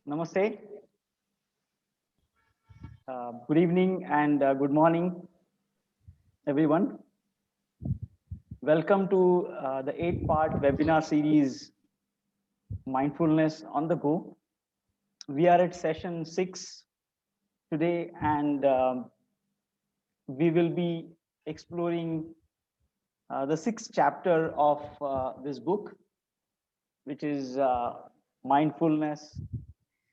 Namaste. Good evening and good morning, everyone. Welcome to the 8-part webinar series, Mindfulness on the Go. We are at session 6 today, and we will be exploring the 6th chapter of this book, which is Mindfulness,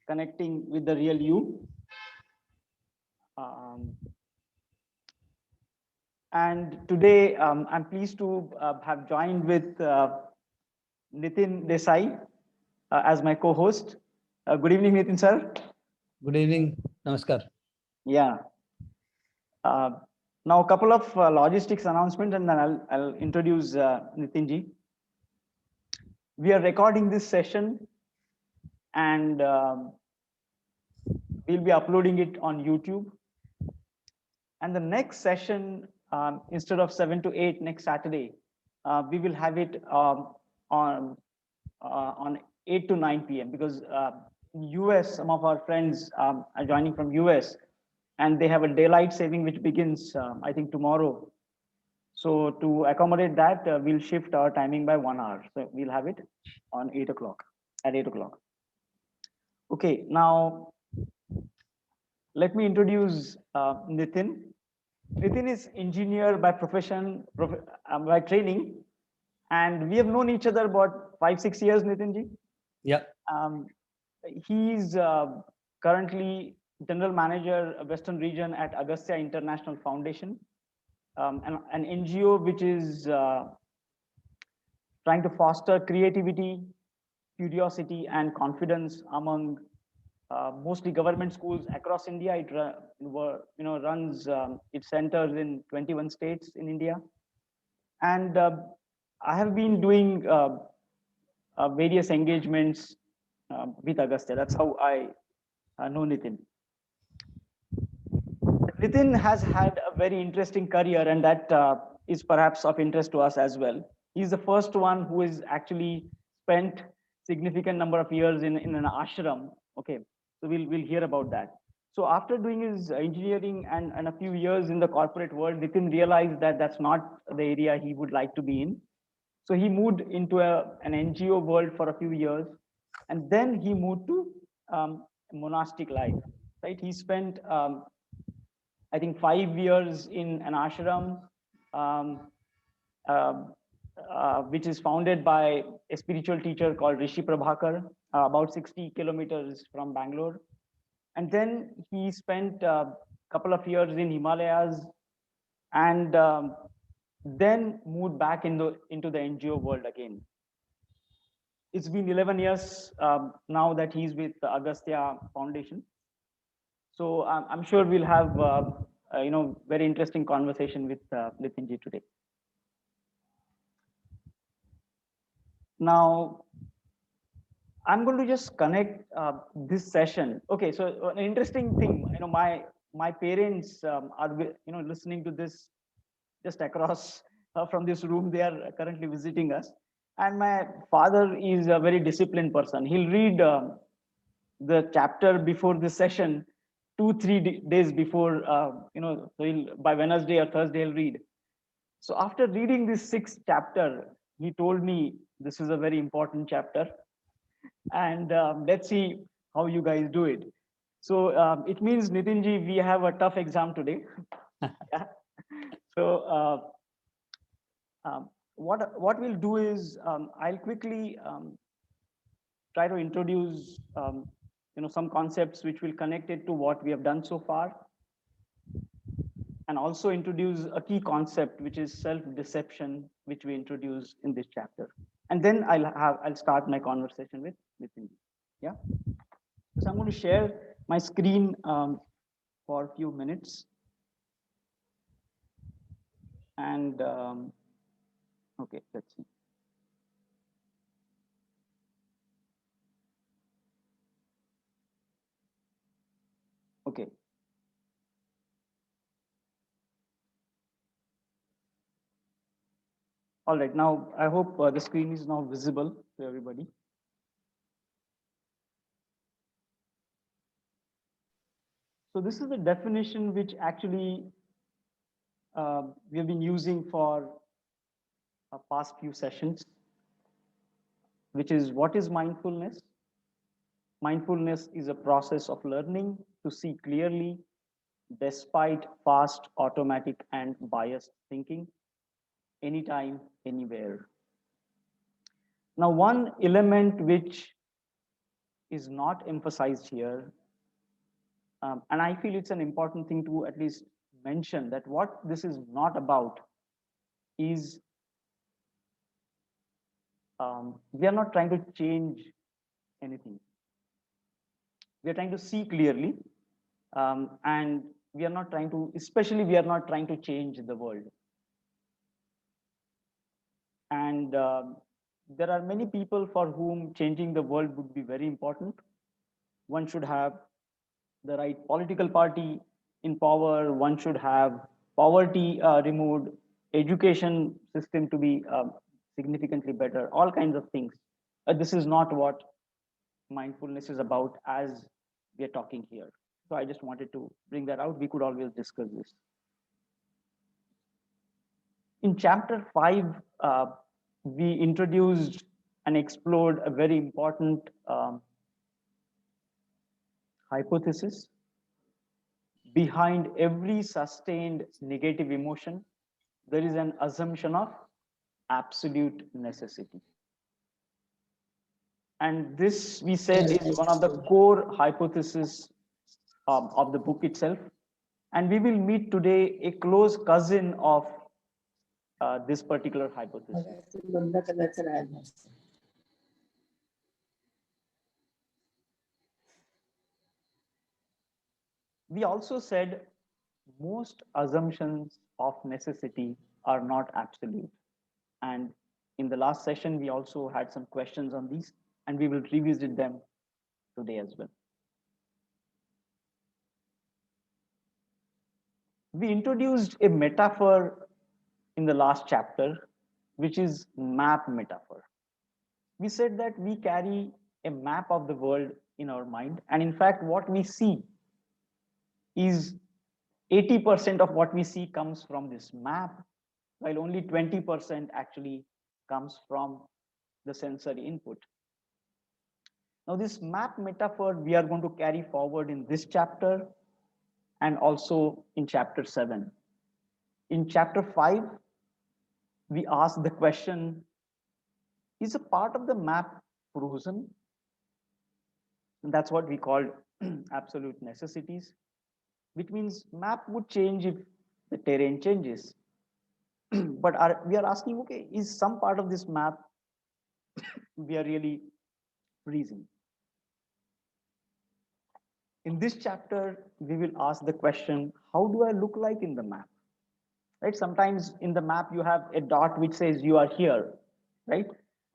Connecting with the Real You. And today, I'm pleased to have joined with Nitin Desai as my co-host. Good evening, Nitin sir. Good evening. Namaskar. Yeah. Now, a couple of logistics announcements, and then I'll introduce Nitin ji. We are recording this session, and we'll be uploading it on YouTube. And the next session, instead of 7 to 8 next Saturday, we will have it on 8 to 9 p.m. because US, some of our friends are joining from US, and they have a daylight saving which begins, I think, tomorrow. So to accommodate that, we'll shift our timing by 1 hour. So we'll have it on 8 o'clock, at 8 o'clock. Okay, now let me introduce Nitin. Nitin is engineer by profession, by training, and we have known each other about 5-6 years, Nitin ji. Yeah. He's currently general manager Western region at Agastya International Foundation, an NGO which is trying to foster creativity, curiosity, and confidence among mostly government schools across India. It runs its centers in 21 states in India, and I have been doing various engagements with Agastya. That's how I know Nitin. Nitin has had a very interesting career, and that is perhaps of interest to us as well. He's the first one who has actually spent significant number of years in an ashram. Okay, so we'll hear about that. So after doing his engineering and a few years in the corporate world, Nitin realized that that's not the area he would like to be in. So he moved into an NGO world for a few years, and then he moved to monastic life. Right? He spent I think 5 years in an ashram, um, uh, which is founded by a spiritual teacher called Rishi Prabhakar, about 60 kilometers from Bangalore. And then he spent a couple of years in Himalayas, and then moved back into the NGO world again. It's been 11 years now that he's with the Agastya Foundation. So I'm sure we'll have very interesting conversation with Nitinji today. Now, I'm going to just connect this session. Okay, so an interesting thing, my parents are listening to this just across from this room. They are currently visiting us, and my father is a very disciplined person. He'll read the chapter before this session 2-3 days before, so by Wednesday or Thursday he'll read. So after reading this 6th chapter, he told me this is a very important chapter, and let's see how you guys do it. So it means, Nitinji, we have a tough exam today. Yeah. So what we'll do is I'll quickly try to introduce some concepts which will connect it to what we have done so far, and also introduce a key concept which is self-deception, which we introduce in this chapter. And then I'll start my conversation with Nitin. Yeah. So I'm going to share my screen for a few minutes. And okay, let's see. Okay. All right, now I hope the screen is now visible to everybody. So this is the definition which actually we have been using for past few sessions, which is what is mindfulness? Mindfulness is a process of learning to see clearly despite fast, automatic, and biased thinking, anytime, anywhere. Now, one element which is not emphasized here, and I feel it's an important thing to at least mention that what this is not about is we are not trying to change anything. We are trying to see clearly, and we are not trying to, especially, we are not trying to change the world. And there are many people for whom changing the world would be very important. One should have the right political party in power. One should have poverty removed, education system to be significantly better, all kinds of things. This is not what mindfulness is about as we are talking here. So I just wanted to bring that out. We could always discuss this. In chapter 5, we introduced and explored a very important hypothesis. Behind every sustained negative emotion, there is an assumption of absolute necessity. And this, we said, is one of the core hypotheses of the book itself. And we will meet today a close cousin of this particular hypothesis. We also said most assumptions of necessity are not absolute. And in the last session, we also had some questions on these, and we will revisit them today as well. We introduced a metaphor in the last chapter, which is map metaphor. We said that we carry a map of the world in our mind, and in fact, what we see is 80% of what we see comes from this map, while only 20% actually comes from the sensory input. Now, this map metaphor we are going to carry forward in this chapter and also in chapter 7. In chapter 5, we ask the question, is a part of the map frozen? And that's what we call absolute necessities, which means map would change if the terrain changes. But we are asking, okay, is some part of this map we are really freezing? In this chapter, we will ask the question, how do I look like in the map? Right? Sometimes in the map, you have a dot which says you are here, right?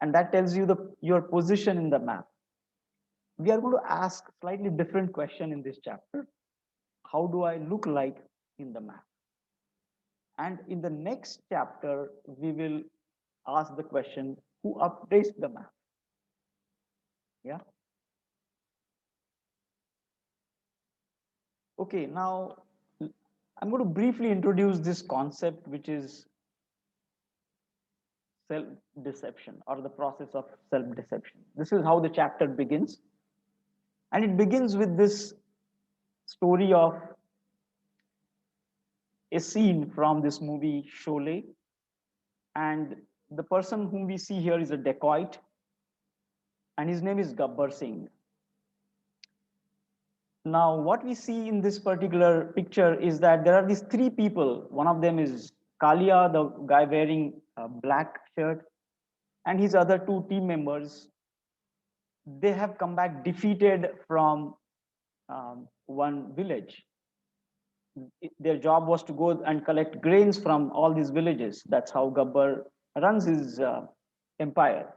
And that tells you your position in the map. We are going to ask slightly different question in this chapter. How do I look like in the map? And in the next chapter, we will ask the question, who updates the map? Yeah. Okay, now I'm going to briefly introduce this concept, which is self-deception or the process of self-deception. This is how the chapter begins. And it begins with this story of a scene from this movie Sholay. And the person whom we see here is a dacoit, and his name is Gabbar Singh. Now, what we see in this particular picture is that there are these three people. One of them is Kalia, the guy wearing a black shirt, and his other two team members. They have come back defeated from one village. Their job was to go and collect grains from all these villages. That's how Gabbar runs his empire.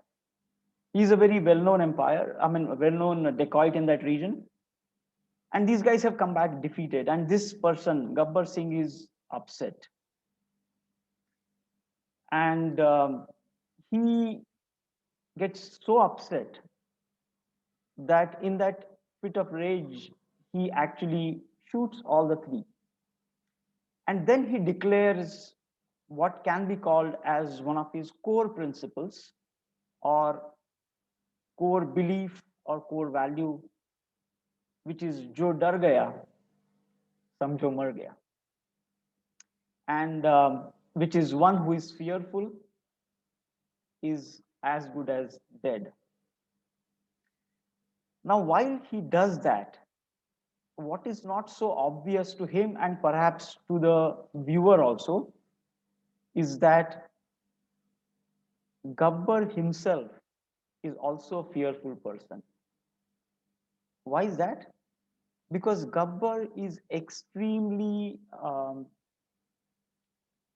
He's a very well-known empire, I mean, a well-known dacoit in that region. And these guys have come back defeated. And this person, Gabbar Singh, is upset. And he gets so upset that in that fit of rage, he actually shoots all the three. And then he declares what can be called as one of his core principles or core belief or core value, which is jo dar gaya, samjho mar gaya. And which is one who is fearful is as good as dead. Now, while he does that, what is not so obvious to him and perhaps to the viewer also is that Gabbar himself is also a fearful person. Why is that? Because Gabbar is extremely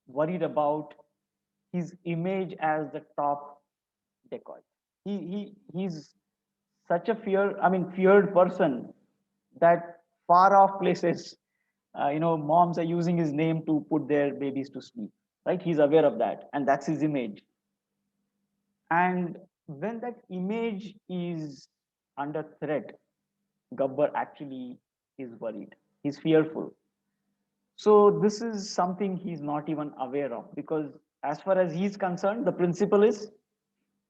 worried about his image as the top dacoit. He's such a feared person that far off places, moms are using his name to put their babies to sleep, right? He's aware of that, and that's his image. And when that image is under threat, Gabbar actually is worried. He's fearful. So this is something he's not even aware of because as far as he's concerned, the principle is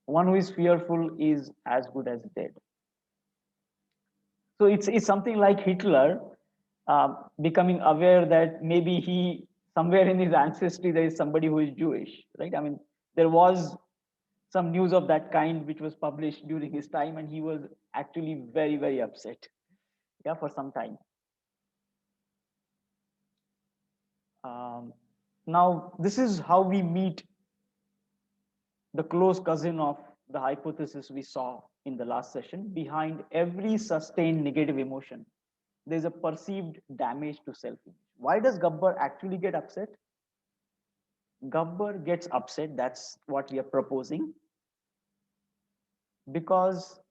one who is fearful is as good as dead. So it's something like Hitler becoming aware that maybe he somewhere in his ancestry there is somebody who is Jewish, right? I mean, there was some news of that kind which was published during his time, and he was actually very, very upset, yeah, for some time. Um, Now, this is how we meet the close cousin of the hypothesis we saw in the last session. Behind every sustained negative emotion, there's a perceived damage to self-image. Why does Gabbar actually get upset? Gabbar gets upset, that's what we are proposing, because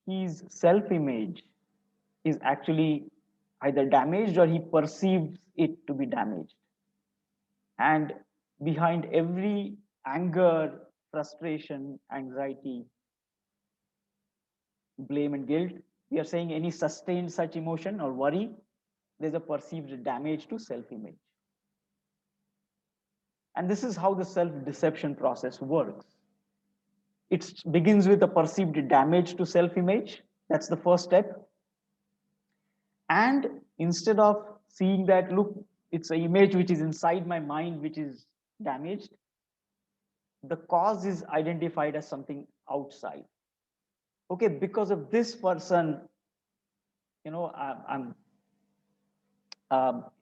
his self-image is actually either damaged or he perceives it to be damaged. And behind every anger, frustration, anxiety, blame, and guilt, we are saying any sustained such emotion or worry, there's a perceived damage to self image. And this is how the self deception process works. It begins with a perceived damage to self image. That's the first step. And instead of seeing that, look, it's an image which is inside my mind which is damaged, the cause is identified as something outside. Okay, because of this person, you know, I'm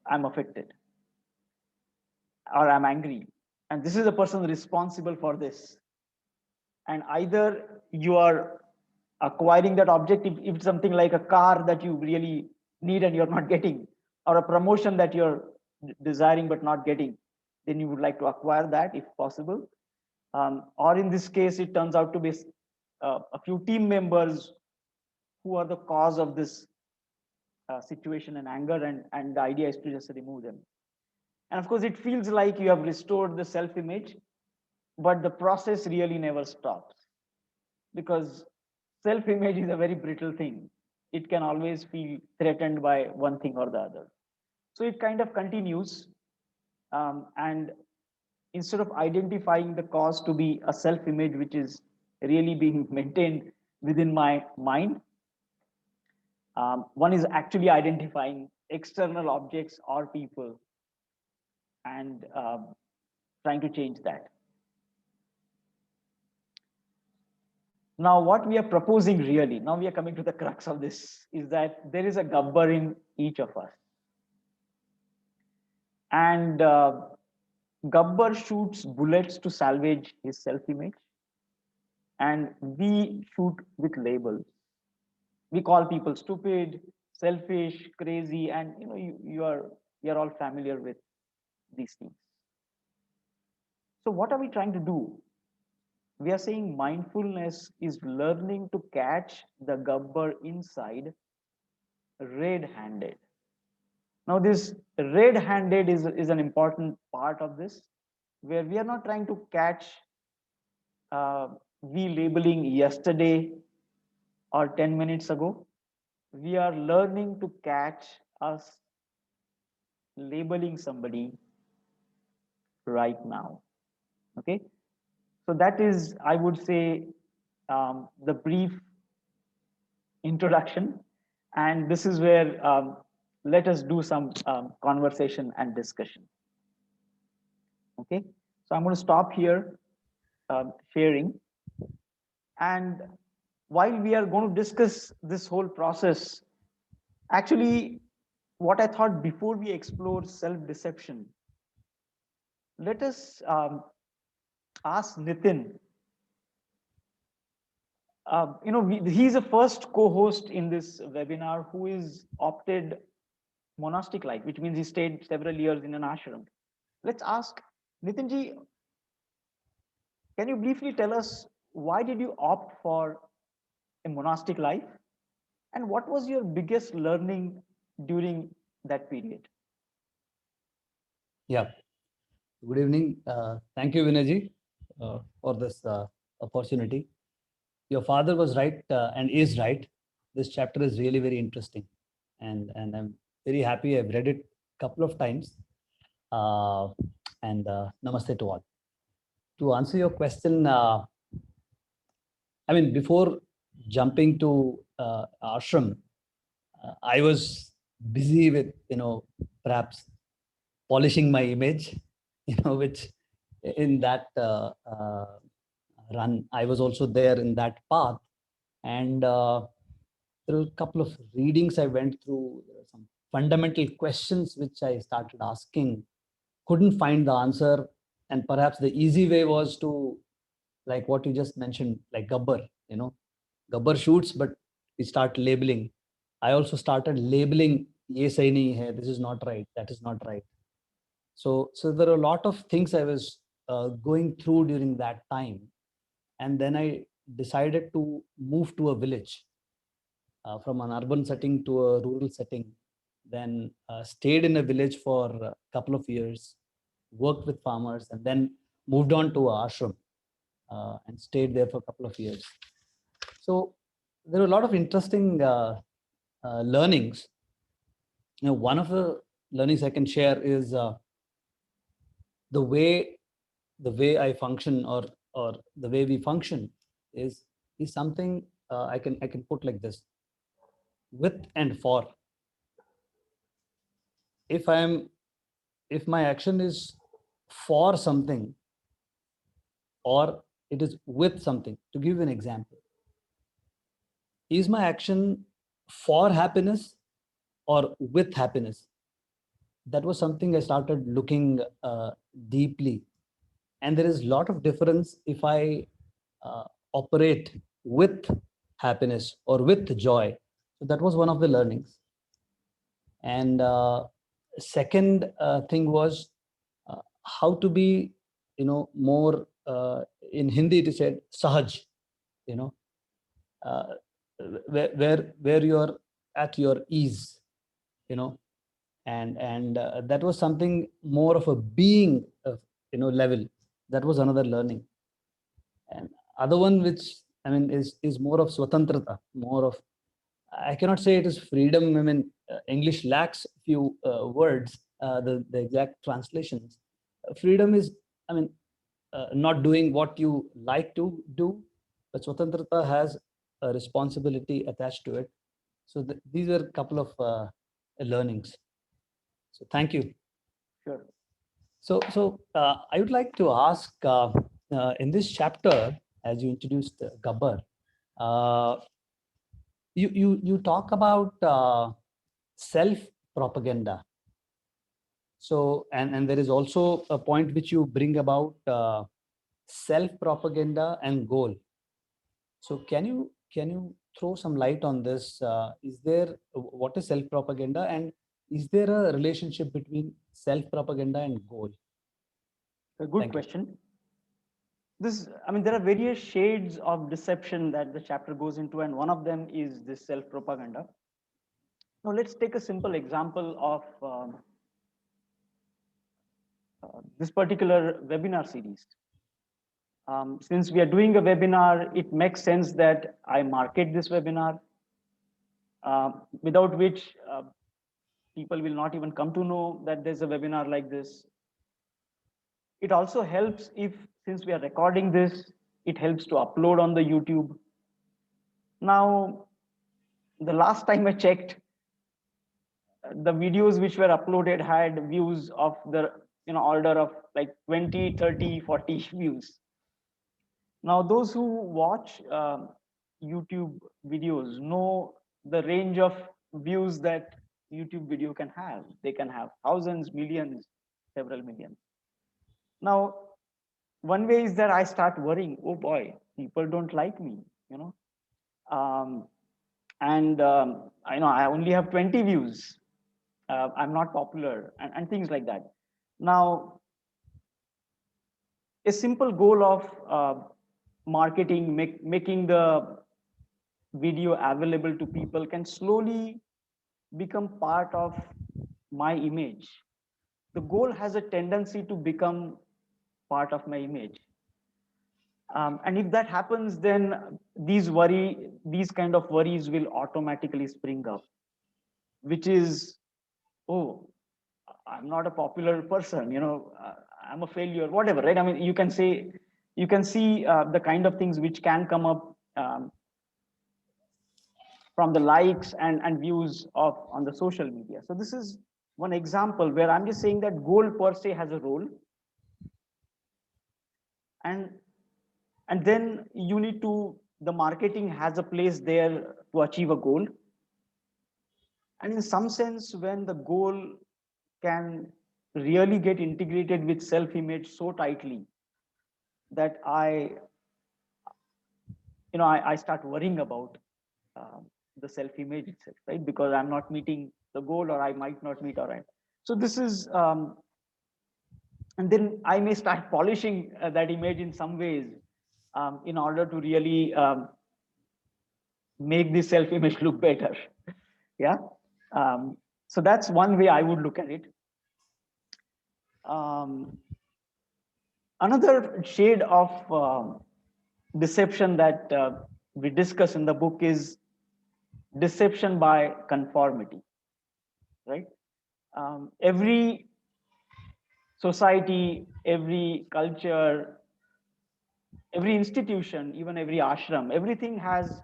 affected or I'm angry, and this is the person responsible for this. And either you are acquiring that object, if it's something like a car that you really need and you're not getting, or a promotion that you're desiring but not getting, then you would like to acquire that if possible. Or in this case, it turns out to be a few team members who are the cause of this situation and anger, and the idea is to just remove them. And of course, it feels like you have restored the self image, but the process really never stops because self image is a very brittle thing. It can always feel threatened by one thing or the other. So it kind of continues. And instead of identifying the cause to be a self image which is really being maintained within my mind, one is actually identifying external objects or people and trying to change that. Now, what we are proposing really, now we are coming to the crux of this, is that there is a Gabbar in each of us. And Gabbar shoots bullets to salvage his self image, and we shoot with labels. We call people stupid, selfish, crazy, and you're all familiar with these things. So, what are we trying to do? We are saying mindfulness is learning to catch the Gabbar inside red handed. Now, this red handed is an important part of this, where we are not trying to catch we labeling yesterday or 10 minutes ago. we are learning to catch us labeling somebody right now. Okay, so that is, I would say, the brief introduction, and this is where let us do some conversation and discussion. Okay, so I'm going to stop here sharing, and while we are going to discuss this whole process, actually, what I thought before we explore self deception, let us ask Nitin. He's the first co-host in this webinar who is opted monastic life, which means he stayed several years in an ashram. Let's ask Nitinji, can you briefly tell us why did you opt for a monastic life, and what was your biggest learning during that period? Yeah. Good evening. Thank you, Vinayji, for this opportunity. Your father was right and is right. This chapter is really very interesting, and I'm very happy. I've read it a couple of times. Uh, and namaste to all. To answer your question, I mean, before jumping to ashram, I was busy with perhaps polishing my image, which in that run, I was also there in that path. And there were a couple of readings I went through, there were some fundamental questions which I started asking, couldn't find the answer. And perhaps the easy way was to, like what you just mentioned, like Gabbar, Gabbar shoots, but we start labeling. I also started labeling, ye sahi nahi hai, this is not right, that is not right. So there are a lot of things I was going through during that time, and then I decided to move to a village from an urban setting to a rural setting. Then stayed in a village for a couple of years, worked with farmers, and then moved on to a ashram and stayed there for a couple of years. So there are a lot of interesting learnings. One of the learnings I can share is the way I function, or the way we function is something I can put like this: with and for. If I'm if my action is for something, or it is with something. To give you an example, is my action for happiness or with happiness? That was something I started looking deeply, and there is a lot of difference if I uh, operate with happiness or with joy. So that was one of the learnings. And second thing was how to be more, in Hindi it is said sahaj, you know uh, where you're at your ease, you know and that was something more of a being level. That was another learning. And other one, which I mean is more of swatantrata, more of, I cannot say it is freedom. I mean, English lacks few words, the exact translations. Freedom is, I mean, not doing what you like to do, but swatantrata has a responsibility attached to it. So these are a couple of learnings. So thank you. Sure. So I would like to ask, in this chapter, as you introduced Gabbar, uh, you talk about self propaganda. So and there is also a point which you bring about self propaganda and goal. So can you throw some light on this? Is there What is self propaganda, and is there a relationship between self propaganda and goal? A good Thank you. question. There are various shades of deception that the chapter goes into, and one of them is this self propaganda. Now, let's take a simple example of this particular webinar series. Since we are doing a webinar, it makes sense that I market this webinar. without which people will not even come to know that there's a webinar like this. It also helps if, since we are recording this, it helps to upload on the YouTube. Now, the last time I checked, the videos which were uploaded had views of the order of like 20, 30, 40 views. Now, those who watch YouTube videos know the range of views that YouTube video can have. They can have thousands, millions, several millions. Now, one way is that I start worrying, oh boy, people don't like me, you know. Um, and I know I only have 20 views. I'm not popular, and things like that. Now, a simple goal of marketing, making the video available to people can slowly become part of my image. The goal has a tendency to become part of my image. And if that happens, then these kind of worries will automatically spring up, which is, oh, I'm not a popular person, I'm a failure, whatever, right? I mean, you can see the kind of things which can come up from the likes and views of on the social media. So this is one example where I'm just saying that goal per se has a role, and and then you need to the marketing has a place there to achieve a goal. And in some sense, when the goal can really get integrated with self-image so tightly that I start worrying about the self-image itself, right? Because I'm not meeting the goal, or I might not meet, all right. So this is, and then I may start polishing that image in some ways in order to really make the self-image look better. Yeah. So that's one way I would look at it. Um, Another shade of deception that we discuss in the book is deception by conformity, right? Every society, every culture, every institution, even every ashram, everything has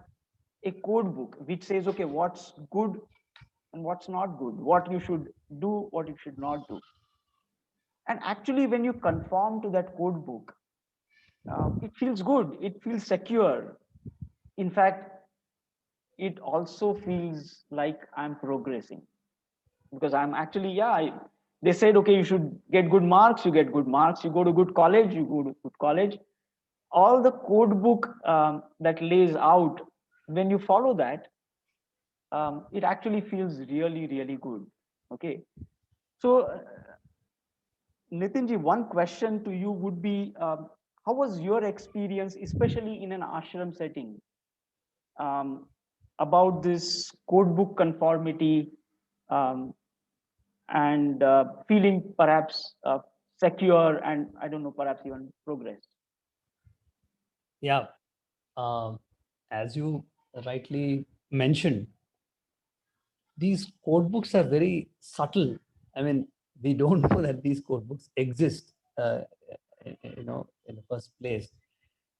a code book which says, okay, what's good and what's not good, what you should do, what you should not do. And actually, when you conform to that code book, it feels good, it feels secure. In fact, it also feels like I'm progressing, because I'm actually, yeah, they said, okay, you should get good marks, you get good marks, you go to good college, you go to good college. All the code book that lays out, when you follow that, it actually feels really, really good. Okay. So, Nitinji, one question to you would be, how was your experience, especially in an ashram setting, um, about this code book conformity, um, and feeling perhaps secure and, I don't know, perhaps even progress? Yeah. Um, as you rightly mentioned, these code books are very subtle. I mean, we don't know that these code books exist, in the first place,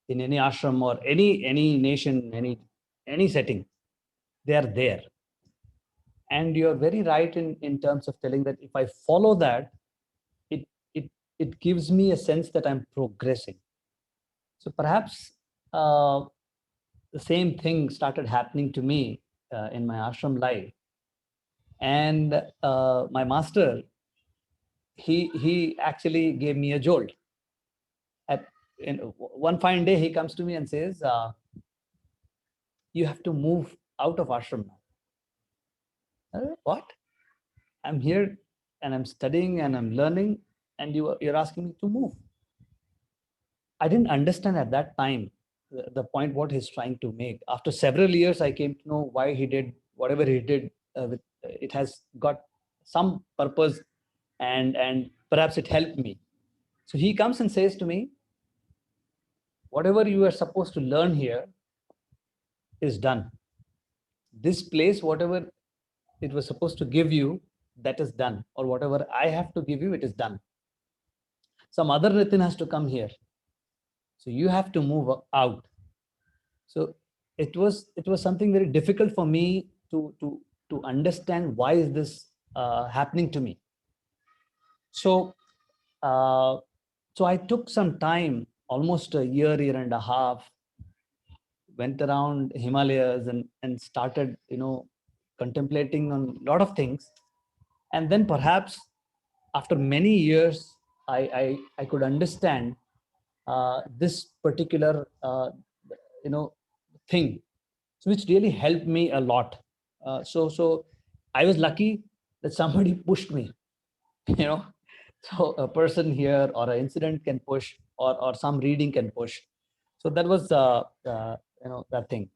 in any ashram or any nation, any setting. They are there, and you're very right in terms of telling that if I follow that, it it it gives me a sense that I'm progressing. So perhaps the same thing started happening to me in my ashram life. And my master, he actually gave me a jolt. At one fine day, he comes to me and says, "You have to move out of ashram now." What? I'm here and I'm studying and I'm learning, and you're asking me to move. I didn't understand at that time the point what he's trying to make. After several years, I came to know why he did whatever he did. It has got some purpose, and perhaps it helped me. So he comes and says to me, "Whatever you are supposed to learn here is done. this place, whatever it was supposed to give you, that is done, or whatever I have to give you, it is done. Some other Nitin has to come here, so you have to move out. So it was something very difficult for me to understand why is this happening to me. So uh, so I took some time, almost a year and a half, went around Himalayas and started, contemplating on a lot of things. And then perhaps after many years, I could understand this particular you know thing, which really helped me a lot. So I was lucky that somebody pushed me, you know. So a person here or an incident can push, or some reading can push. So that was that thing.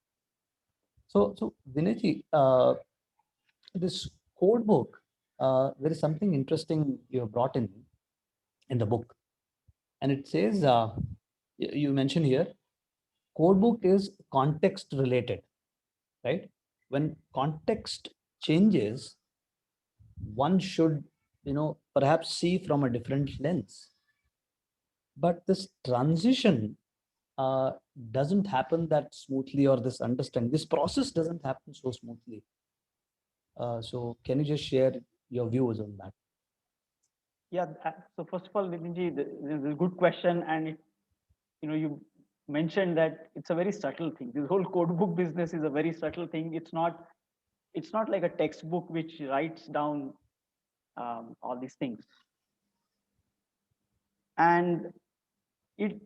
So Vinayji, this code book, there is something interesting you have brought in the book, and it says, you mentioned here, code book is context related, right? When context changes, one should, perhaps see from a different lens. But this transition uh, doesn't happen that smoothly, or this understanding, this process doesn't happen so smoothly. So can you just share your views on that? Yeah. So first of all, Nitinji, this is a good question, and you mentioned that it's a very subtle thing. This whole code book business is a very subtle thing. It's not like a textbook which writes down all these things, and it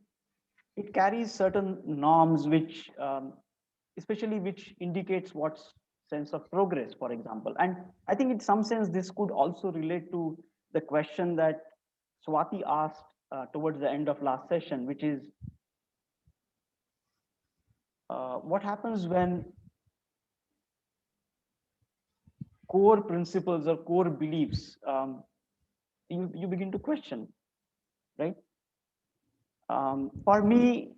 it carries certain norms which especially which indicates what's sense of progress, for example. And I think in some sense this could also relate to the question that Swati asked towards the end of last session, which is what happens when core principles or core beliefs you begin to question, right? For me,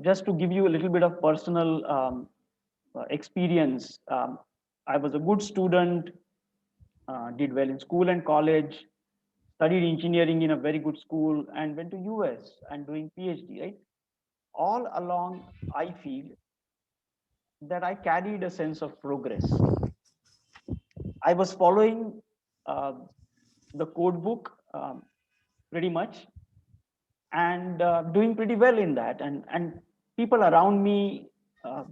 just to give you a little bit of personal experience, I was a good student, did well in school and college, studied engineering in a very good school, and went to US and doing PhD. Right, all along, I feel that I carried a sense of progress. I was following uh, the code book pretty much, and doing pretty well in that. And people around me uh,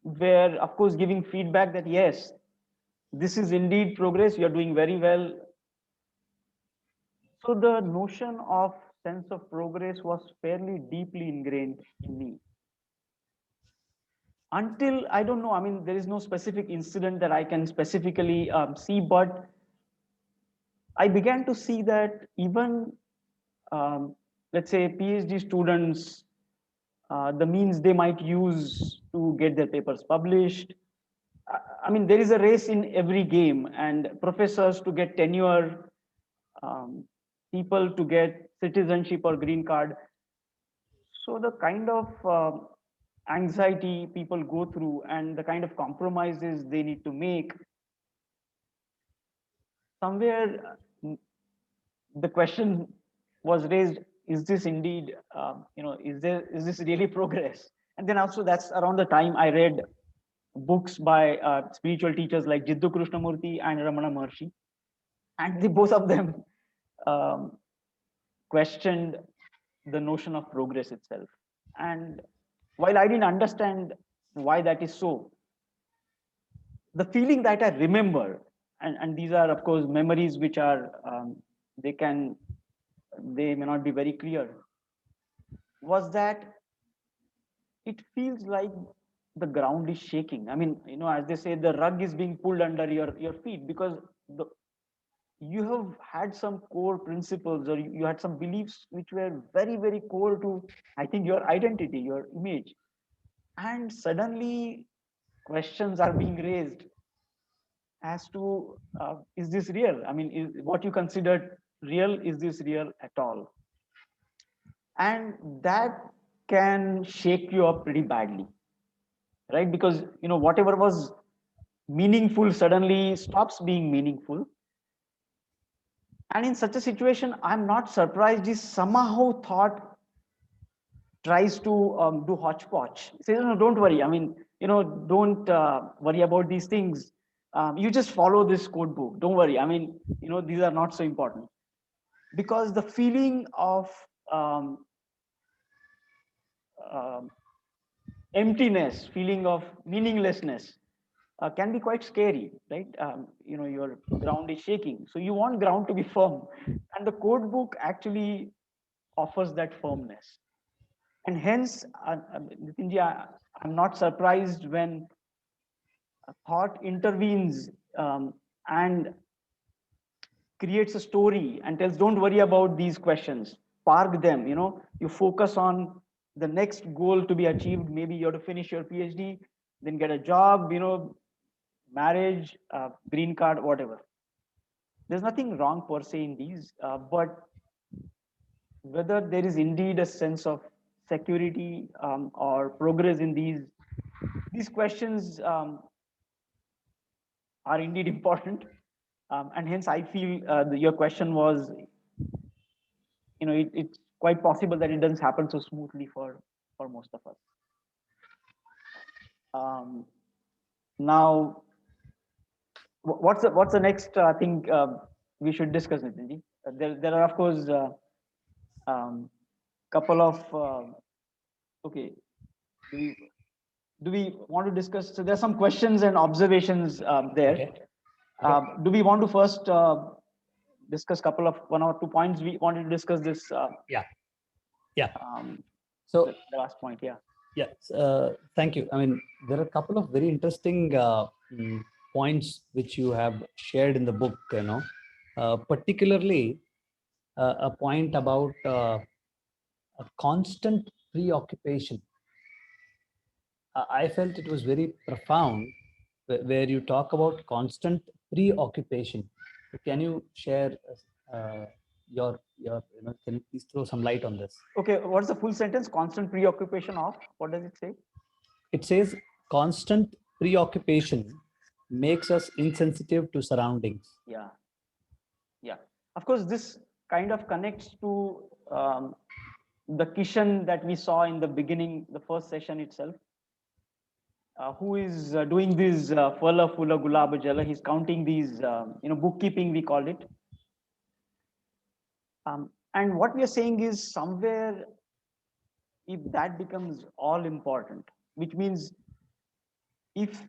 were, of course, giving feedback that yes, this is indeed progress. You are doing very well. So the notion of sense of progress was fairly deeply ingrained in me until, I don't know. I mean, there is no specific incident that I can specifically see, but I began to see that even let's say PhD students, the means they might use to get their papers published. I mean, there is a race in every game, and professors to get tenure, um, people to get citizenship or green card. So the kind of anxiety people go through and the kind of compromises they need to make, somewhere the question was raised: is this indeed, is this really progress? And then also, that's around the time I read books by spiritual teachers like Jiddu Krishnamurti and Ramana Maharshi, and they both of them um, questioned the notion of progress itself. And while I didn't understand why that is so, the feeling that I remember, and these are of course memories which are they can they may not be very clear, was that it feels like the ground is shaking. I mean, as they say, the rug is being pulled under your feet, because the, you have had some core principles, or you had some beliefs which were very, very core to, I think, your identity, your image. And suddenly questions are being raised as to, is this real? I mean, is what you considered real, is this real at all? And that can shake you up pretty badly, right? Because whatever was meaningful suddenly stops being meaningful. And in such a situation, I'm not surprised if somehow thought tries to do hodgepodge. He says, no, don't worry. I mean, don't worry about these things. You just follow this code book. Don't worry. I mean, these are not so important. Because the feeling of um, um emptiness, feeling of meaninglessness can be quite scary, right? Your ground is shaking. So you want ground to be firm. And the code book actually offers that firmness. And hence, Nitinji, I'm not surprised when a thought intervenes and creates a story and tells, don't worry about these questions, park them. You focus on the next goal to be achieved. Maybe you have to finish your PhD, then get a job, marriage, green card, whatever. There's nothing wrong per se in these, but whether there is indeed a sense of security or progress in these questions are indeed important. And hence I feel your question was, it's quite possible that it doesn't happen so smoothly for most of us. um, Now, what's the next thing we should discuss, Nitinji? There are, of course, um, couple of okay. Do we do we want to discuss? So there's some questions and observations there. Okay. Okay. Do we want to first discuss couple of 1 or 2 points we wanted to discuss this? Yeah. Yeah. Um, So the last point, yeah. yes, thank you. I mean, there are a couple of very interesting points which you have shared in the book. Particularly a point about a constant preoccupation. I felt it was very profound, where you talk about constant preoccupation. Can you share uh, your can you please throw some light on this? Okay, what's the full sentence? Constant preoccupation of, what does it say? It says constant preoccupation makes us insensitive to surroundings. Yeah, yeah. Of course, this kind of connects to the Kishan that we saw in the beginning, the first session itself, who is doing this Fala Fula Gulab Jala. He's counting these, bookkeeping, we call it. And what we are saying is, somewhere, if that becomes all important, which means if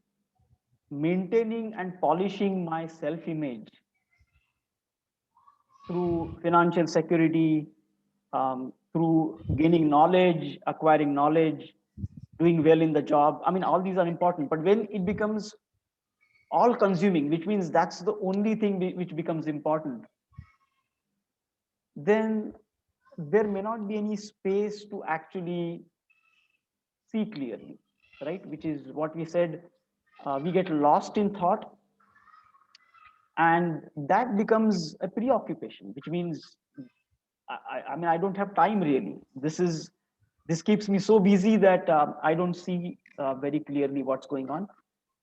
maintaining and polishing my self image through financial security, through gaining knowledge, acquiring knowledge, doing well in the job, I mean, all these are important. But when it becomes all consuming, which means that's the only thing which becomes important, then there may not be any space to actually see clearly, right? Which is what we said, we get lost in thought, and that becomes a preoccupation, which means I mean, I don't have time really. This keeps me so busy that I don't see very clearly what's going on,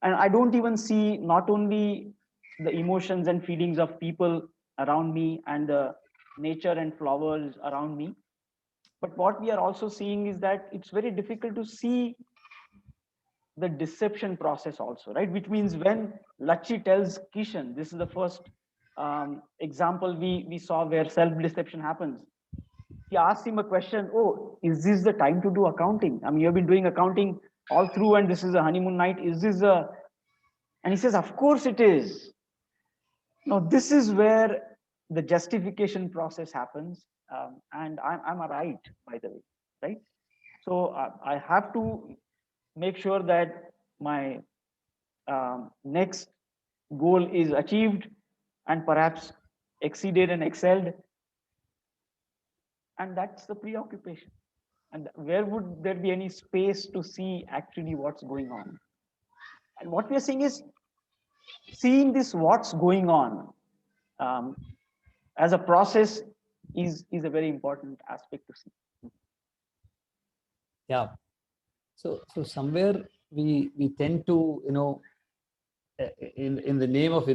and I don't even see not only the emotions and feelings of people around me and the nature and flowers around me, but what we are also seeing is that it's very difficult to see the deception process also, right? Which means when Lachi tells Kishan, this is the first example we saw where self-deception happens. He asks him a question, oh, is this the time to do accounting? I mean, you've been doing accounting all through and this is a honeymoon night. Is this a... And he says, of course it is. Now, this is where the justification process happens. And I'm a right, by the way, right? So I have to make sure that my next goal is achieved and perhaps exceeded and excelled. And that's the preoccupation. And where would there be any space to see actually what's going on? And what we are seeing is, seeing this what's going on um, as a process is a very important aspect to see. Yeah. So somewhere we tend to in the name of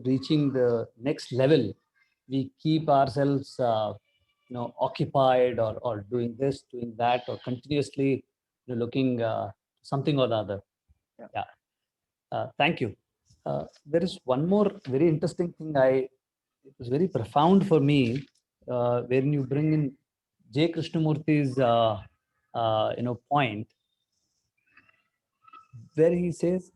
reaching the next level, we keep ourselves occupied, or doing this, doing that, or continuously looking something or the other. Yeah. Yeah. Thank you. There is one more very interesting thing. It was very profound for me when you bring in J Krishnamurti's point, where he says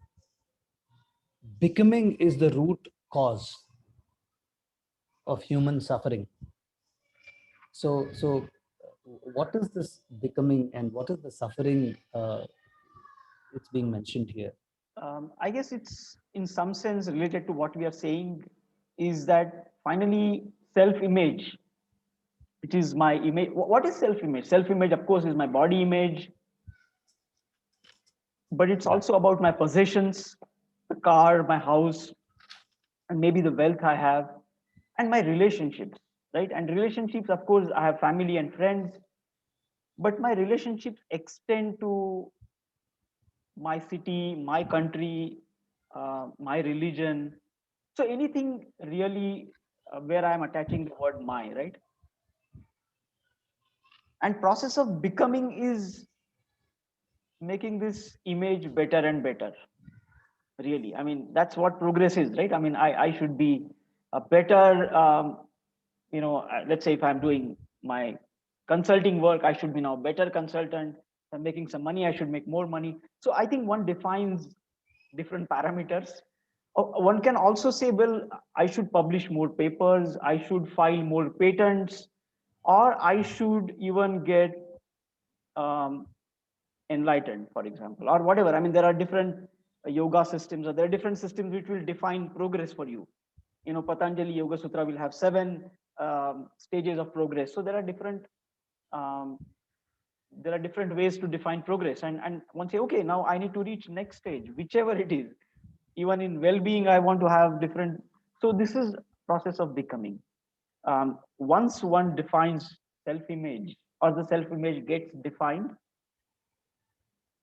becoming is the root cause of human suffering. So what is this becoming, and what is the suffering it's being mentioned here? I guess it's in some sense related to what we are saying, is that finally self-image, which is my image. What is self-image? Self-image, of course, is my body image, but it's Yeah. also about my possessions, the car, my house, and maybe the wealth I have, and my relationships, right? And relationships, of course, I have family and friends, but my relationships extend to my city, my country, my religion. So anything really where I'm attaching the word my, right? And process of becoming is making this image better and better. Really, I mean, that's what progress is, right? I mean, I should be a better, let's say if I'm doing my consulting work, I should be now better consultant. If I'm making some money, I should make more money. So I think one defines different parameters. One can also say, well, I should publish more papers, I should file more patents, or I should even get um, enlightened, for example, or whatever. I mean, there are different yoga systems, or there are different systems which will define progress for you. Patanjali Yoga Sutra will have 7 stages of progress. So um, there are different ways to define progress, and one say, okay, now I need to reach next stage, whichever it is. Even in well-being, I want to have different. So this is process of becoming. Once one defines self-image, or the self-image gets defined,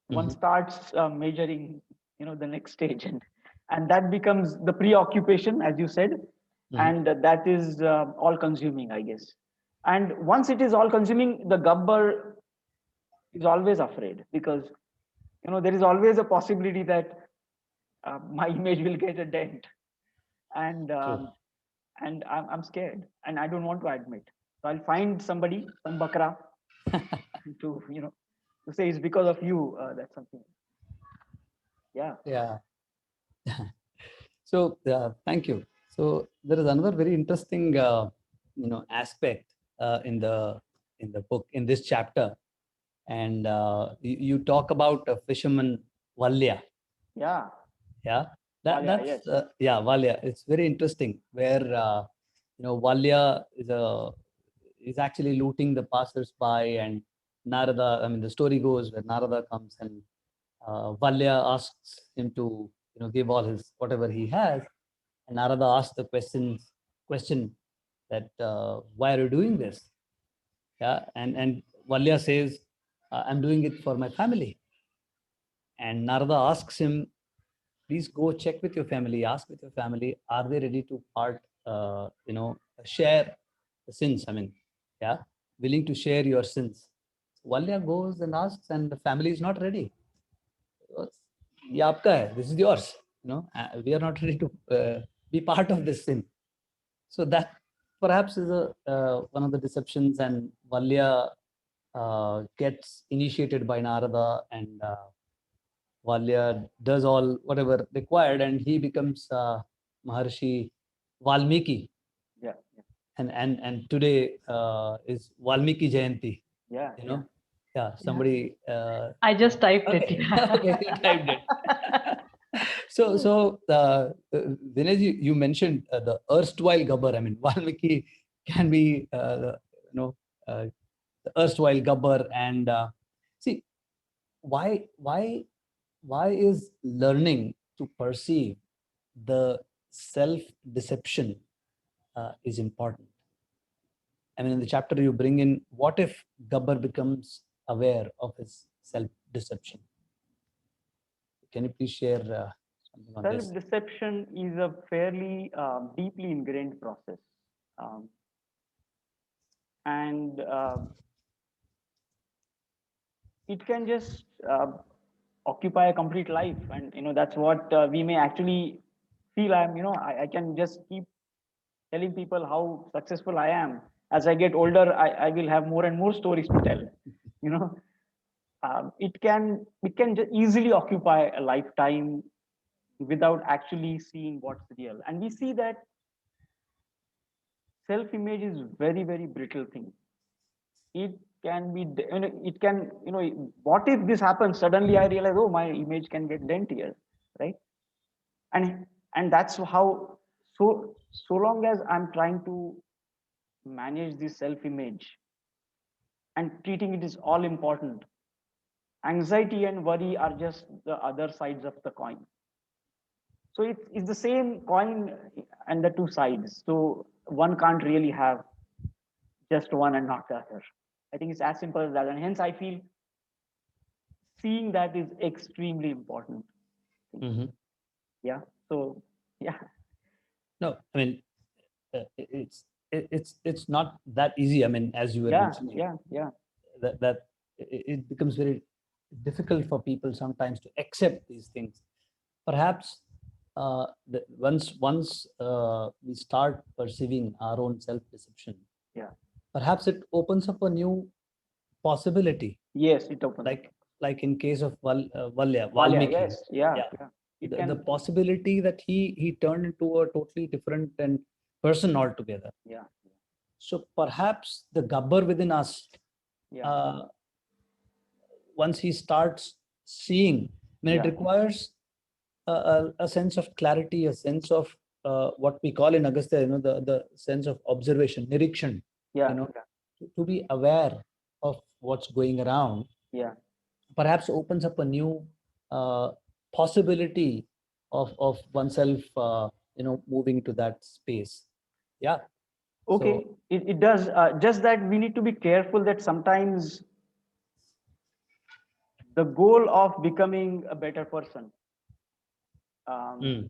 one Mhm. starts measuring the next stage, and that becomes the preoccupation, as you said. Mhm. And that is all consuming, I guess. And once it is all consuming, the Gabbar is always afraid, because there is always a possibility that my image will get a dent, and True. I'm scared, and I don't want to admit. So I'll find somebody, some bakra, to to say it's because of you. That's something. Yeah. Yeah. So thank you. So there is another very interesting aspect in the book, in this chapter, and you talk about a fisherman, Valya. Yeah. Yeah, Valya, that's yes. Valya. It's very interesting where Valya is actually looting the passers-by, and Narada. I mean, the story goes where Narada comes, and Valya asks him to give all his whatever he has, and Narada asks the question that why are you doing this? Yeah, and Valya says, I'm doing it for my family. And Narada asks him, please go check with your family, ask with your family, are they ready to share the sins? I mean, yeah, willing to share your sins. Valya goes and asks, and the family is not ready. ये आपका है, this is yours. We are not ready to be part of this sin. So that perhaps is one of the deceptions, and Valya gets initiated by Narada, and Valya does all whatever required, and he becomes Maharshi Valmiki. Yeah. And today is Valmiki Jayanti. Yeah. You Yeah. know, yeah. Yeah. Somebody. I just typed it. Okay, okay, you typed it. So Dinesh, you mentioned the erstwhile Gabbar. I mean, Valmiki can be you know uh, the erstwhile Gabbar, and see why is learning to perceive the self deception is important. I mean, in the chapter you bring in, what if Gabbar becomes aware of his self deception? Can you please share something on this. Self-deception is a fairly deeply ingrained process. Um, and it can just occupy a complete life. And, that's what we may actually feel. I can just keep telling people how successful I am. As I get older, I will have more and more stories to tell. You know, it can easily occupy a lifetime without actually seeing what's real. And we see that self-image is very, very brittle thing. It can be, it can, what if this happens? Suddenly I realize, oh, my image can get dent here, right? And that's how, so long as I'm trying to manage this self-image and treating it is all important, anxiety and worry are just the other sides of the coin. So it's the same coin and the two sides. So one can't really have just one and not the other. I think it's as simple as that. And hence I feel seeing that is extremely important. Mm-hmm. Yeah. So yeah. No, I mean, it's not that easy. I mean, as you were Yeah. mentioning, Yeah. that it becomes very difficult for people sometimes to accept these things. Perhaps once we start perceiving our own self-deception, Yeah. perhaps it opens up a new possibility. Yes, it opens. Like in case of Valya, Valya, Valmiki. yes. Yeah. Yeah. Yeah. It The can. possibility that he turned into a totally different and person altogether. Yeah. So perhaps the Gabbar within us, Yeah. once he starts seeing, I mean, it Yeah. requires a sense of clarity, a sense of what we call in Agastya, the sense of observation, nirikshan, Yeah. to be aware of what's going around. Yeah. Perhaps opens up a new possibility of oneself, moving to that space. Yeah. Okay. So, It does. Just that we need to be careful that sometimes the goal of becoming a better person um,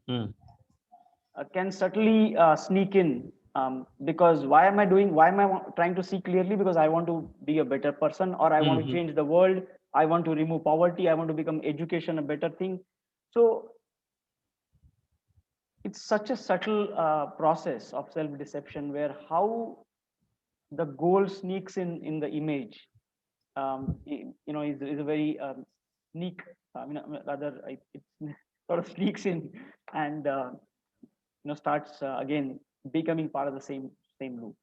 can certainly sneak in, because why am I trying to see clearly? Because I want to be a better person, or I want to change the world. I want to remove poverty. I want to become education a better thing. So it's such a subtle process of self-deception, where how the goal sneaks in the image, is a very sneak, rather it sort of sneaks in, and starts again becoming part of the same loop.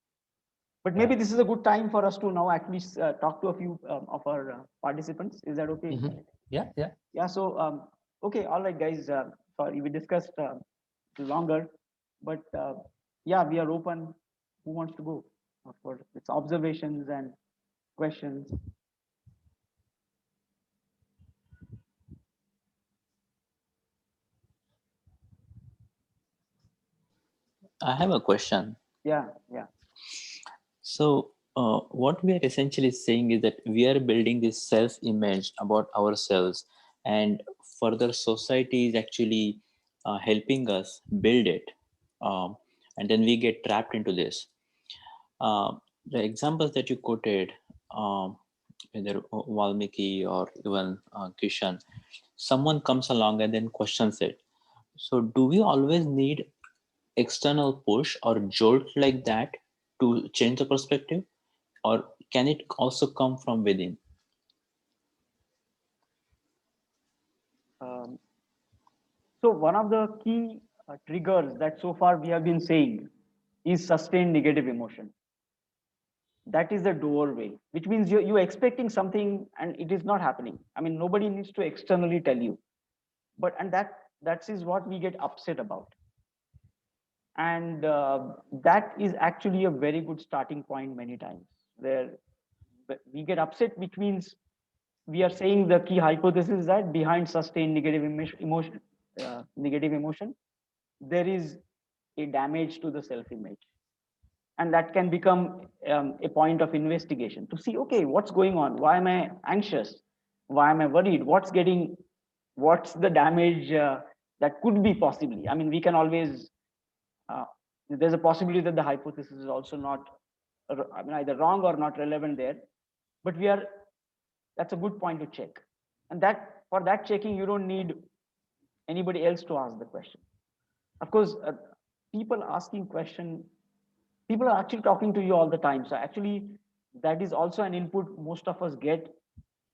But maybe this is a good time for us to now actually talk to a few of our participants. Is that okay? yeah. Yeah. So okay, all right, guys. Sorry, we discussed longer, but yeah, we are open. Who wants to go? For its observations and questions. I have a question. Yeah. Yeah. So, what we are essentially saying is that we are building this self image about ourselves, and further, society is actually helping us build it. And then we get trapped into this. The examples that you quoted, whether Valmiki or even Kishan, someone comes along and then questions it. So, do we always need external push or jolt like that to change the perspective, or can it also come from within? Um, so one of the key triggers that so far we have been saying is sustained negative emotion. That is the doorway, which means you're expecting something and it is not happening. I mean, nobody needs to externally tell you, and that is what we get upset about. And that is actually a very good starting point many times, where we get upset, which means we are saying the key hypothesis that behind sustained negative emotion, there is a damage to the self-image. And that can become a point of investigation to see, okay, what's going on? Why am I anxious? Why am I worried? What's the damage that could be possibly. I mean, we can always, there's a possibility that the hypothesis is also not, I mean, either wrong or not relevant there. But that's a good point to check. And that for that checking, you don't need anybody else to ask the question. Of course, people asking question, people are actually talking to you all the time. So actually, that is also an input most of us get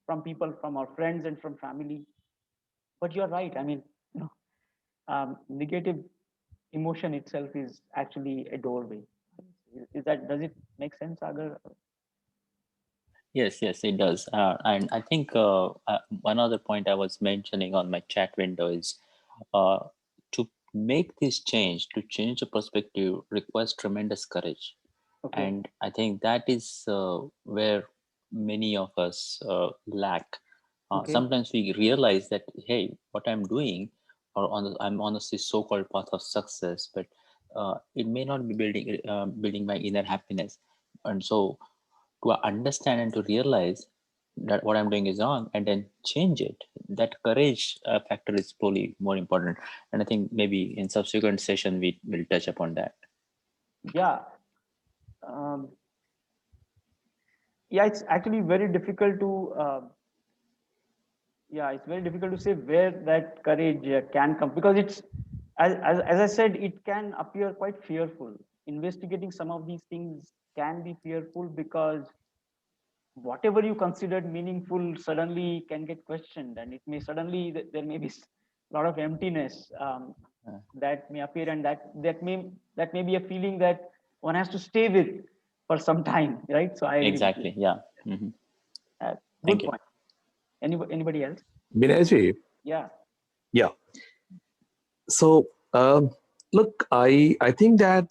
from people, from our friends and from family. But you're right. I mean, negative emotion itself is actually a doorway. Does it make sense, Agar? Yes, it does. And I think one other point I was mentioning on my chat window is uh, to make this change, to change the perspective, requires tremendous courage. Okay. And I think that is where many of us lack. Okay. Sometimes we realize that, hey, what I'm doing, I'm on this so-called path of success, but it may not be building my inner happiness. And so to understand and to realize that what I'm doing is wrong and then change it, that courage factor is probably more important. And I think maybe in subsequent session we will touch upon that. Yeah. Um, yeah, it's actually very difficult to it's very difficult to say where that courage can come, because it's as I said, it can appear quite fearful. Investigating some of these things can be fearful because whatever you considered meaningful suddenly can get questioned, and it may suddenly there may be a lot of emptiness that may appear, and that may be a feeling that one has to stay with for some time, right? So I agree Exactly. with you. Yeah. Mm-hmm. Good point. Anybody else? Binayji. Yeah. Yeah. So, look, I think that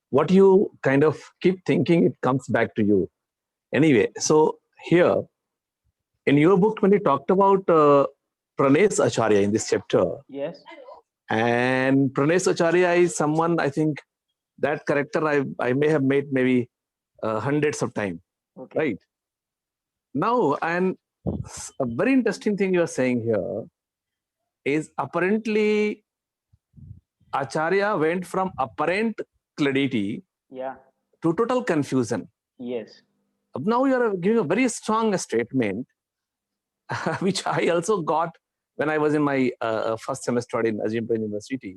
what you kind of keep thinking, it comes back to you. Anyway, so here in your book, when you talked about Pranesh Acharya in this chapter, Yes. and Pranesh Acharya is someone, I think that character I may have made maybe hundreds of times, Okay. right? Now, and a very interesting thing you are saying here is apparently Acharya went from apparent clarity Yeah. to total confusion. Yes. Now you are giving a very strong statement, which I also got when I was in my first semester in Azimpur University.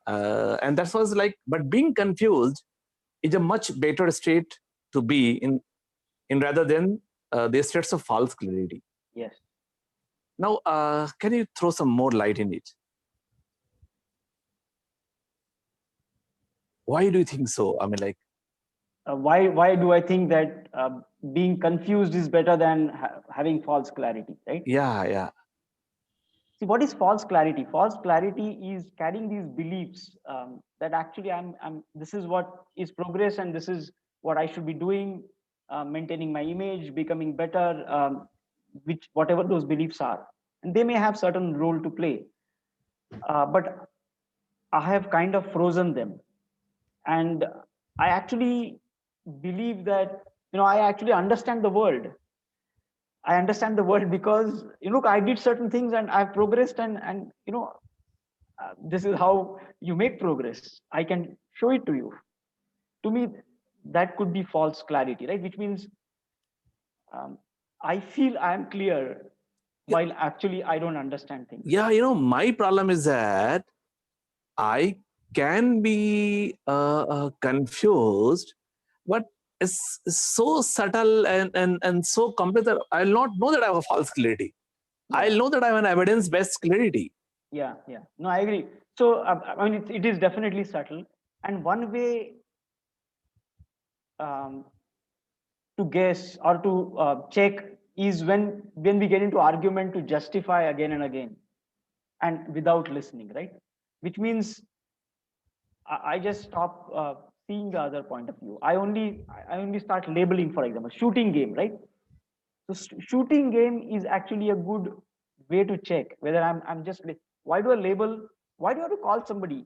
And that was like, but being confused is a much better state to be in rather than the states of false clarity. Yes. Now, can you throw some more light in it? Why do you think so? I mean, like, why do I think that being confused is better than having false clarity, right? yeah. See, what is false clarity? False clarity is carrying these beliefs that actually I'm. This is what is progress, and this is what I should be doing, maintaining my image, becoming better, which whatever those beliefs are, and they may have certain role to play, but I have kind of frozen them, and I actually believe that I actually understand the world. I understand the world because look, I did certain things and I've progressed, and this is how you make progress. I can show it to you. To me, that could be false clarity, right? Which means I feel I am clear while actually I don't understand things. Yeah, my problem is that I can be confused, but it's so subtle and so complex that I'll not know that I have a false clarity. Yeah. I'll know that I have an evidence-based clarity. Yeah. No, I agree. So, I mean, it is definitely subtle. And one way to guess or to check is when we get into argument to justify again and again, and without listening, right? Which means I just stop seeing the other point of view. I only start labeling. For example, shooting game, right? So shooting game is actually a good way to check whether I'm just why do I label? Why do I have to call somebody,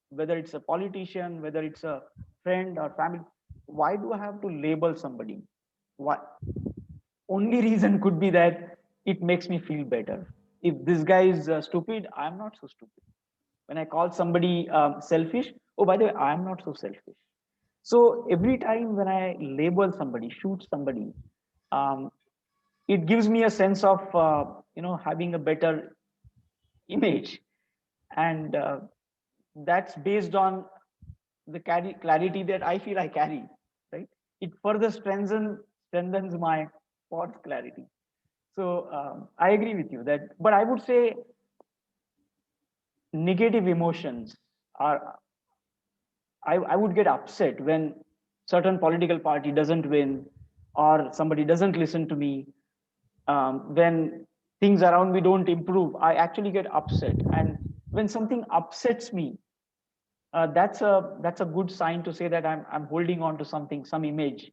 whether it's a politician, whether it's a friend or family? Why do I have to label somebody? Why? Only reason could be that it makes me feel better. if this guy is stupid, I'm not so stupid. When I call somebody selfish, oh, by the way, I'm not so selfish. So every time when I label somebody, shoot somebody, um, it gives me a sense of having a better image, and that's based on the clarity that I feel I carry. Right? It further strengthens my thoughts clarity. So I agree with you that, but I would say negative emotions are. I would get upset when certain political party doesn't win, or somebody doesn't listen to me. When things around me don't improve, I actually get upset. And when something upsets me, that's a good sign to say that I'm holding on to something, some image,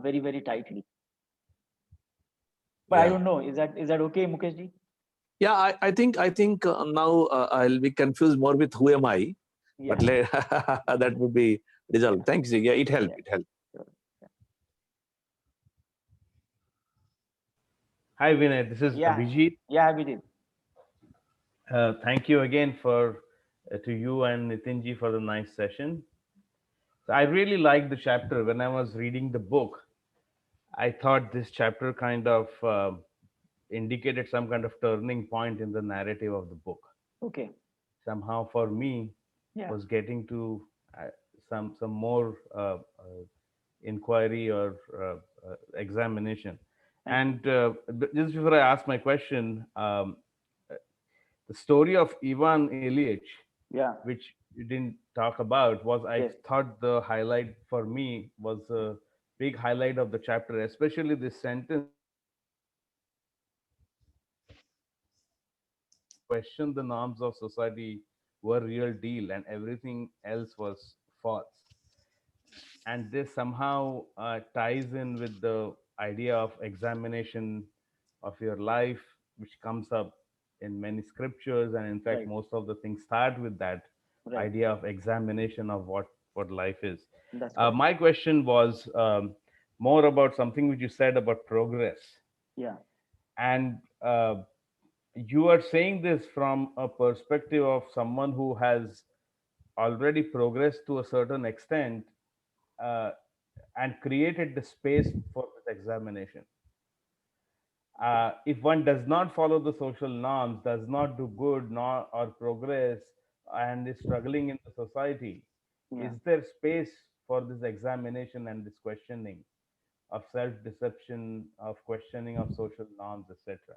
very very tightly. But I Yeah. don't know. Is that okay, Mukesh ji? Yeah, I think now I'll be confused more with who am I, Yeah. but that would be resolved. Thanks. Yeah, it helped. Yeah. It helped. Sure. Hi, Vinay. This is Yeah. Abhijit. Yeah, we did. Thank you again for to you and Nitinji for the nice session. So I really liked the chapter. When I was reading the book, I thought this chapter kind of indicated some kind of turning point in the narrative of the book. Okay. Somehow, for me, Yeah. was getting to some more inquiry or examination. Thank you. And just before I ask my question, the story of Ivan Ilyich, Yeah. which you didn't talk about, was I Yes. thought the highlight for me was a big highlight of the chapter, especially this sentence question the norms of society were real deal and everything else was false. And this somehow ties in with the idea of examination of your life, which comes up in many scriptures, and in fact Right. most of the things start with that Right. idea of examination of what life is. That's correct. My question was more about something which you said about progress, Yeah. and you are saying this from a perspective of someone who has already progressed to a certain extent, uh, and created the space for this examination. If one does not follow the social norms, does not do good nor or progress, and is struggling in the society, Yeah. is there space for this examination and this questioning of self-deception, of questioning of social norms, etc.?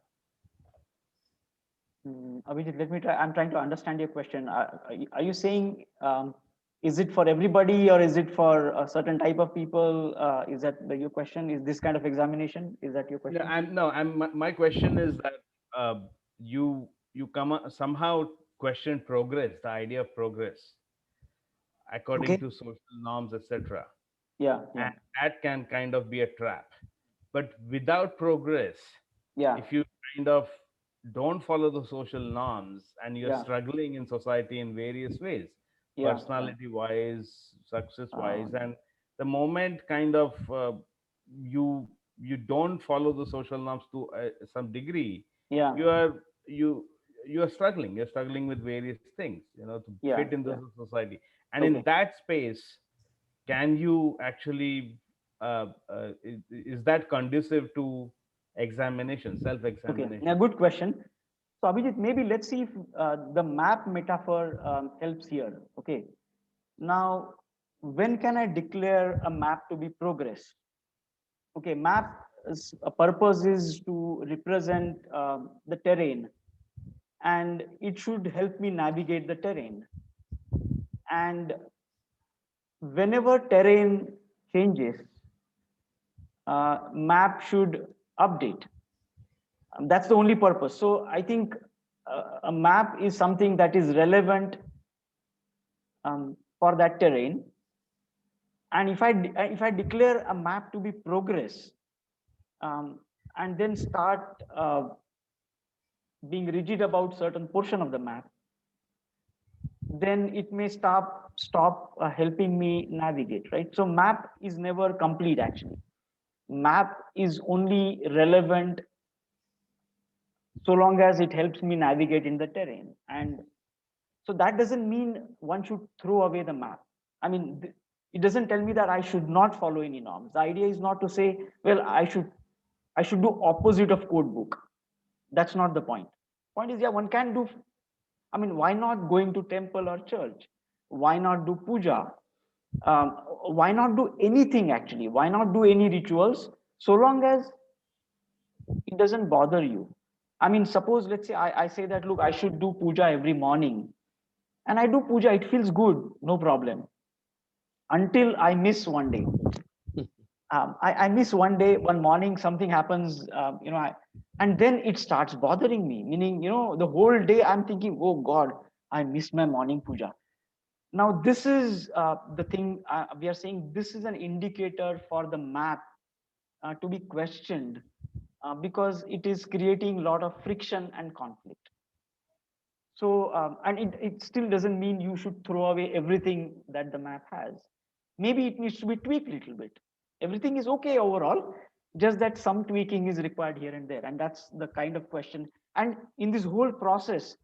Abhijit, let me try. I'm trying to understand your question. Are you saying, is it for everybody or is it for a certain type of people? Is that your question? Is this kind of examination? Is that your Yeah, question? I'm no. I'm my question is that you somehow question progress, the idea of progress, according Okay. to social norms, etc. Yeah. Yeah. And that can kind of be a trap. But without progress, Yeah. if you kind of don't follow the social norms and you're Yeah. struggling in society in various ways, Yeah. Yeah. personality wise, success wise, Um, and the moment kind of you you don't follow the social norms to some degree, yeah. you are you you are struggling. You're struggling with various things, to Yeah. fit in the Yeah. society. And in Okay. that space, can you actually is that conducive to examination, Okay. Now, self-examination? good question. So, Abhijit, maybe let's see if the map metaphor helps here. Okay. Now, when can I declare a map to be progress? Okay, map a purpose is to represent the terrain, and it should help me navigate the terrain. And whenever terrain changes, map should update. That's the only purpose. So I think a map is something that is relevant for that terrain. And if I declare a map to be progress, um, and then start being rigid about certain portion of the map, then it may stop helping me navigate, right? So map is never complete actually. Map is only relevant so long as it helps me navigate in the terrain. And so that doesn't mean one should throw away the map. I mean, it doesn't tell me that I should not follow any norms. The idea is not to say, well, I should do opposite of code book. That's not the point. Point is, yeah, one can do. I mean, why not going to temple or church? Why not do puja? Um, why not do anything actually? Why not do any rituals? So long as it doesn't bother you. I mean, suppose let's say I say that look, I should do puja every morning, and I do puja, it feels good, no problem, until I miss one day. I miss one day, one morning, something happens, and then it starts bothering me. Meaning, the whole day I'm thinking, oh God, I missed my morning puja. Now, this is the thing we are saying. This is an indicator for the map to be questioned because it is creating a lot of friction and conflict. So, and it still doesn't mean you should throw away everything that the map has. Maybe it needs to be tweaked a little bit. Everything is okay overall, just that some tweaking is required here and there. And that's the kind of question. And in this whole process,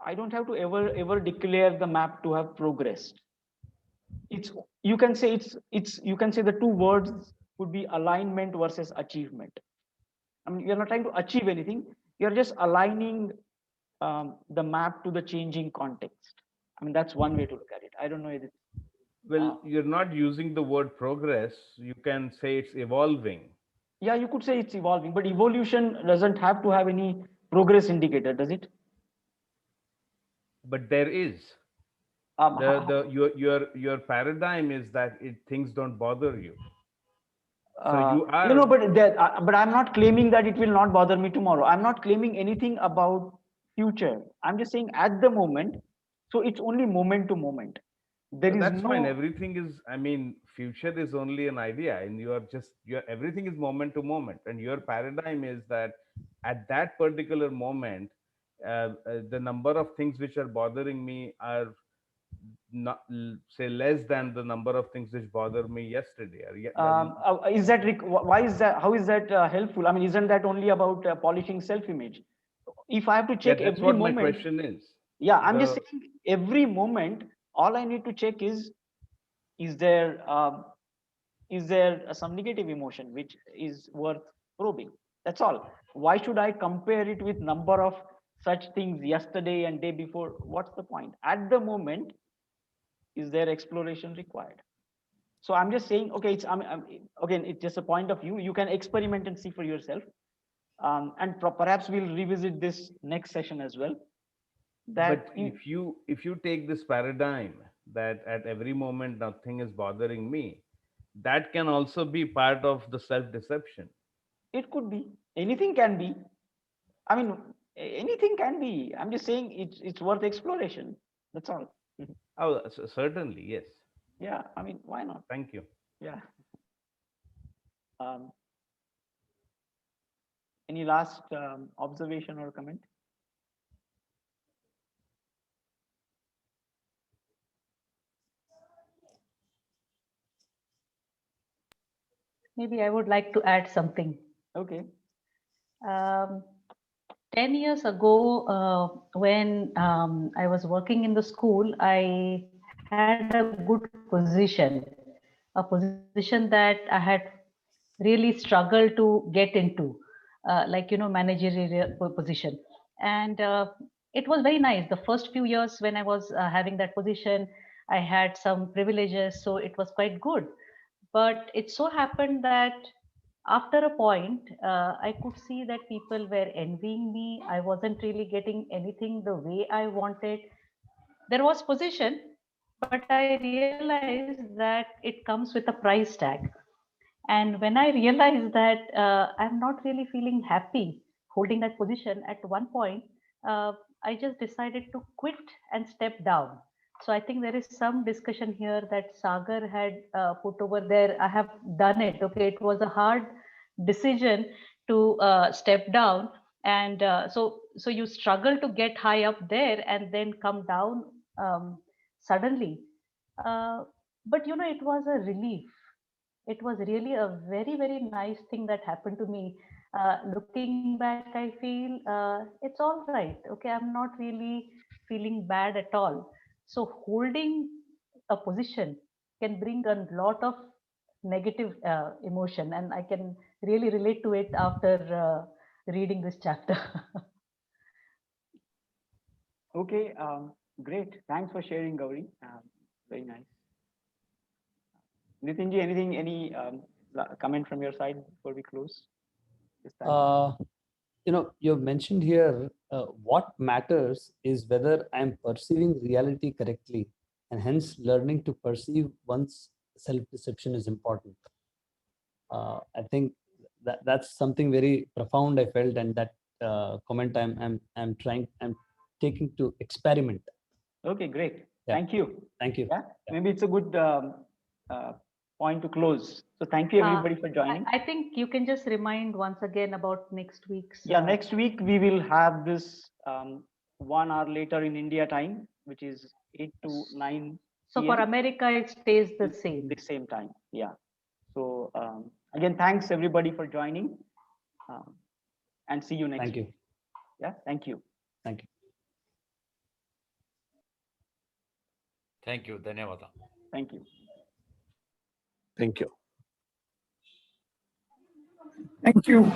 I don't have to ever declare the map to have progressed. It's you can say you can say the two words would be alignment versus achievement. I mean, you're not trying to achieve anything. You're just aligning the map to the changing context. I mean, that's one way to look at it. I don't know if it's, Well, you're not using the word progress. You can say it's evolving. yeah, you could say it's evolving, but evolution doesn't have to have any progress indicator, does it? But there is. Um, Your paradigm is that things don't bother you. So you are. but I'm not claiming that it will not bother me tomorrow. I'm not claiming anything about future. I'm just saying at the moment. So it's only moment to moment. There is That's fine. no. Everything is. I mean, future is only an idea, and you are just. Everything is moment to moment, and your paradigm is that at that particular moment, the number of things which are bothering me are not say less than the number of things which bother me yesterday. Is that why is that? How is that helpful? I mean, isn't that only about polishing self-image? If I have to Yeah, check that's every what my moment, question is. yeah, I'm just The saying every moment. All I need to check is there is there some negative emotion which is worth probing? That's all. Why should I compare it with number of such things yesterday and day before? What's the point? At the moment, is there exploration required? So I'm just saying, okay, again, it's just a point of view. You can experiment and see for yourself. And perhaps we'll revisit this next session as well. but That if you take this paradigm that at every moment nothing is bothering me, that can also be part of the self deception. it could be anything can be. I mean, anything can be. I'm just saying it's worth exploration. That's all. Oh, certainly, yes. Yeah, I mean, why not? Thank you. Yeah. Um, any last observation or comment? Maybe I would like to add something. Okay. Um, 10 years ago, when I was working in the school, I had a good position, a position that I had really struggled to get into, managerial position. And it was very nice. The first few years when I was having that position, I had some privileges, so it was quite good. But it so happened that after a point, I could see that people were envying me. I wasn't really getting anything the way I wanted. There was position, but I realized that it comes with a price tag. And when I realized that I'm not really feeling happy holding that position, at one point, I just decided to quit and step down. So I think there is some discussion here that Sagar had put over there. I have done it. Okay, it was a hard decision to step down, and so you struggle to get high up there and then come down suddenly. Uh, but it was a relief. It was really a very, very nice thing that happened to me. Looking back, I feel it's all right. Okay, I'm not really feeling bad at all. So holding a position can bring a lot of negative emotion, and I can really relate to it after reading this chapter. Okay, great. Thanks for sharing, Gauri. Very nice. Nitinji, anything, any comment from your side before we close this time? You've mentioned here what matters is whether I'm perceiving reality correctly, and hence learning to perceive one's self-deception is important. I think that's something very profound I felt, and that comment I'm taking to experiment. Okay, great. Yeah. Thank you. Thank you. Yeah, maybe it's a good point to close. So thank you everybody for joining. I think you can just remind once again about next week's. Yeah, next week we will have this 1 hour later in India time, which is 8 to 9. So for America, it stays the same. The same time. Yeah. So again, thanks everybody for joining, and see you next Thank week. you. Yeah, thank you. Thank you. Thank you. Dhanyavada. Thank you. Thank you. Thank you.